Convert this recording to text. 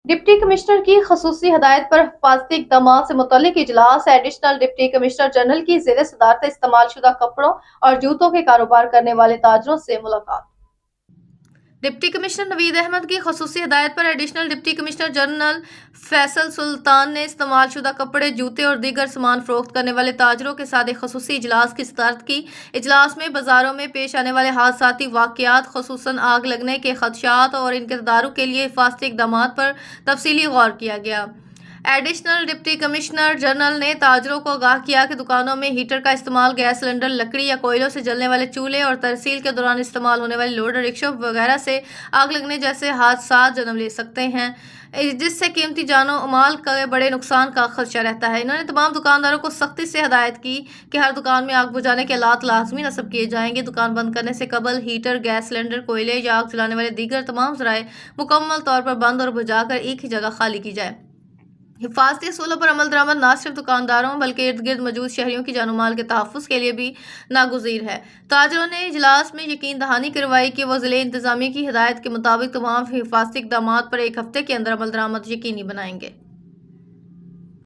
Deputy commissioner की खसूसी हदायत पर हिफाजती इकदाम से मुतल्लिक इजलास। एडिशनल डिप्टी कमिश्नर जनरल की ज़ेर सदारत इस्तेमाल शुदा कपड़ों और जूतों के कारोबार करने वाले ताजरों से मुलाकात। डिप्टी कमिश्नर नवीद अहमद की खसूसी हदायत पर additional deputy commissioner general Faisal Sultan ने इस्तेमाल शुदा कपड़े, जूते और दीगर सामान फरोख्त करने वाले ताजरों के साथ एक खसूसी इजलास की सदारत की। इजलास में बाजारों में पेश आने वाले हादसाती वाक़यात, खुसूसन आग लगने के खदशात और इनके तदारुक के लिए हिफाजती इक़दामात पर तफसीली गौर किया गया। एडिशनल डिप्टी कमिश्नर जनरल ने ताजरों को आगाह किया कि दुकानों में हीटर का इस्तेमाल, गैस सिलेंडर, लकड़ी या कोयलों से जलने वाले चूल्हे और तरसील के दौरान इस्तेमाल होने वाले लोडर रिक्शा वगैरह से आग लगने जैसे हादसात जन्म ले सकते हैं, जिससे कीमती जानो माल के बड़े नुकसान का खदशा रहता है। इन्होंने तमाम दुकानदारों को सख्ती से हदायत की कि हर दुकान में आग बुझाने के आलात लाजमी नस्ब किए जाएंगे। दुकान बंद करने से कबल हीटर, गैस सिलेंडर, कोयले या आग जलाने वाले दीगर तमाम ज़राए मुकम्मल तौर पर बंद और बुझाकर एक ही जगह खाली की जाए। हिफाजती असूलों पर अमल दरामद न सिर्फ दुकानदारों बल्कि इर्द गिर्द मौजूद शहरियों की जानो माल के तहफ़्फ़ुज़ के लिए भी नागुज़ीर है। ताजरों ने इजलास में यकीन दहानी करवाई कि वो ज़िले इंतज़ामिया की हिदायत के मुताबिक तमाम हिफाजती इक़दामात पर एक हफ्ते के अंदर अमल दरामद यकीनी बनाएंगे।